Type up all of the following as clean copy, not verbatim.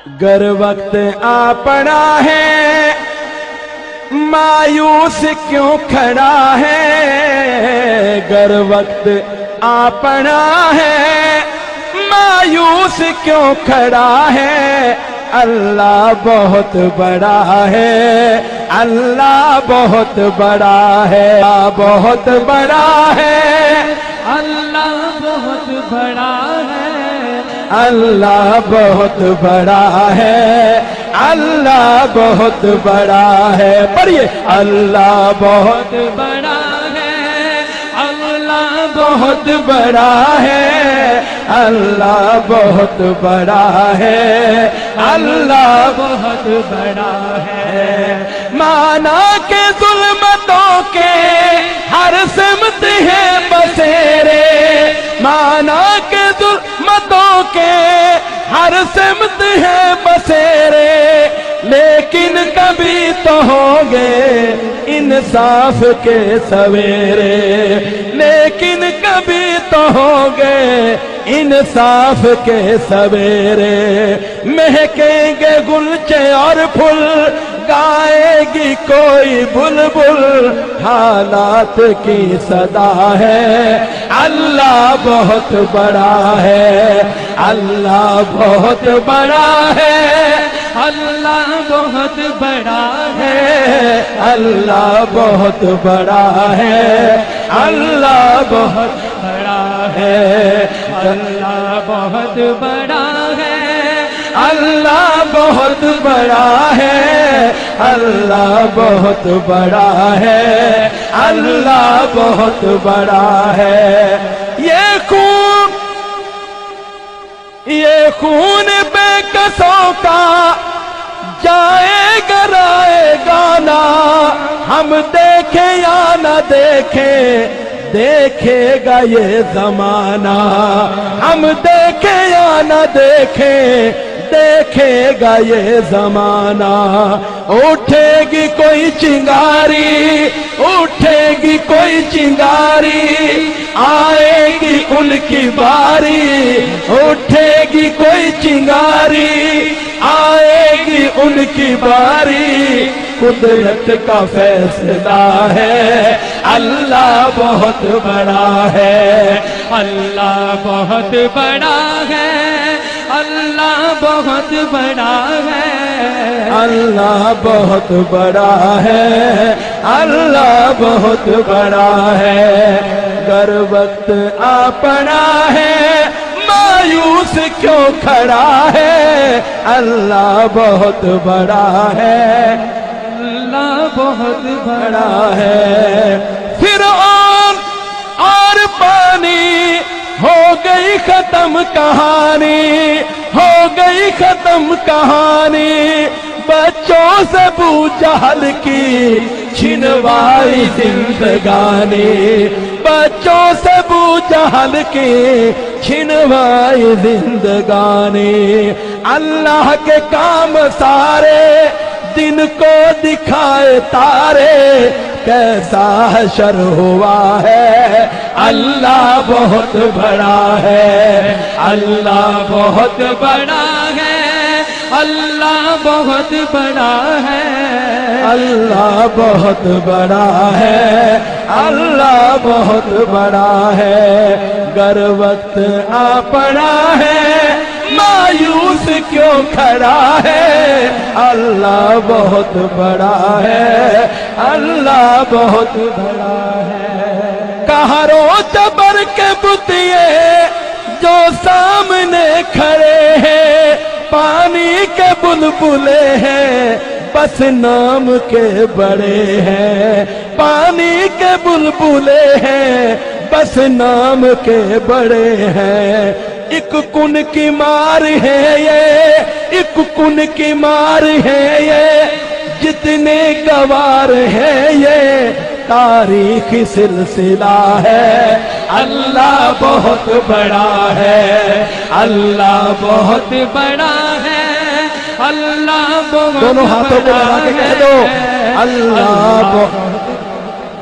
گر وقت آ پڑا ہے مایوس کیوں کھڑا ہے، گر وقت آ پڑا ہے مایوس کیوں کھڑا ہے، اللہ بہت بڑا ہے، اللہ بہت بڑا ہے، بہت بڑا ہے، اللہ بہت بڑا ہے، اللہ بہت بڑا ہے، اللہ بہت بڑا ہے، پڑھیے اللہ بہت بڑا ہے، اللہ بہت بڑا ہے، اللہ بہت بڑا ہے، اللہ بہت بڑا ہے۔ مانا کہ ظلمتوں کے ہر سمت ہے بسیرے، مانا کہ ظلمتوں کے ہر سمت ہے بسیرے، لیکن کبھی تو ہوں گے انصاف کے سویرے، لیکن کبھی تو ہوں گے انصاف کے سویرے، مہکیں گے گلچے اور پھول، گائے گی کوئی بلبل، حالات کی صدا ہے، اللہ بہت بڑا ہے، اللہ بہت بڑا ہے، اللہ بہت بڑا ہے، اللہ بہت بڑا ہے، اللہ بہت بڑا ہے، اللہ بہت بڑا ہے، اللہ بہت بڑا ہے، اللہ بہت بڑا ہے، اللہ بہت بڑا ہے۔ یہ خون بے کسوں کا جائے گا رائے گانا، ہم دیکھیں یا نہ دیکھیں دیکھے گا یہ زمانہ، ہم دیکھیں یا نہ دیکھیں دیکھے گا یہ زمانہ، اٹھے گی کوئی چنگاری، اٹھے گی کوئی چنگاری، آئے گی ان کی باری، اٹھے گی کوئی چنگاری، آئے گی ان کی باری، قدرت کا فیصلہ ہے، اللہ بہت بڑا ہے، اللہ بہت بڑا ہے، اللہ بہت بڑا ہے، اللہ بہت بڑا ہے، اللہ بہت بڑا ہے، گر وقت آ پڑا ہے مایوس کیوں کھڑا ہے، اللہ بہت بڑا ہے، اللہ بہت بڑا ہے۔ فرعون اور پانی ہو گئی ختم کہانی، ہو گئی ختم کہانی، بچوں سے ابو جہل کی چھنوائی زندگانی، بچوں سے ابو جہل کی چھنوائی زندگانی، اللہ کے کام سارے دن کو دکھائے تارے، کیسا حشر ہوا ہے، اللہ بہت بڑا ہے، اللہ بہت بڑا ہے، اللہ بہت بڑا ہے، اللہ بہت بڑا ہے، اللہ بہت بڑا ہے، گر وقت آ پڑا ہے مایوس کیوں کھڑا ہے، اللہ بہت بڑا ہے، اللہ بہت بڑا ہے۔ قہر و جبر کے بتیے جو سامنے کھڑے ہیں، پانی کے بلبلے ہیں بس نام کے بڑے ہیں، پانی کے بلبلے ہیں بس نام کے بڑے ہیں، ایک کن کی مار ہے یہ، ایک کن کی مار ہے یہ، جتنے گوار ہے یہ تاریخی سلسلہ ہے، اللہ بہت بڑا ہے، اللہ بہت بڑا ہے، اللہ بہت دونوں ہاتھوں کو لگا کے کہہ دو، اللہ بہت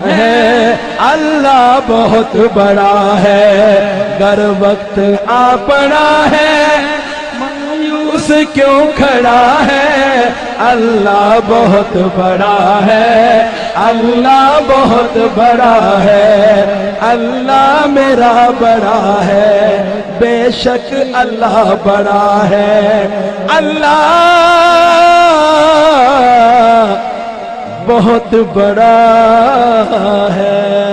ہے، اللہ بہت بڑا ہے، گر وقت آ پڑا ہے مایوس کیوں کھڑا ہے اللہ بہت بڑا ہے اللہ بہت بڑا ہے اللہ میرا بڑا ہے بے شک اللہ بڑا ہے اللہ بہت بڑا ہے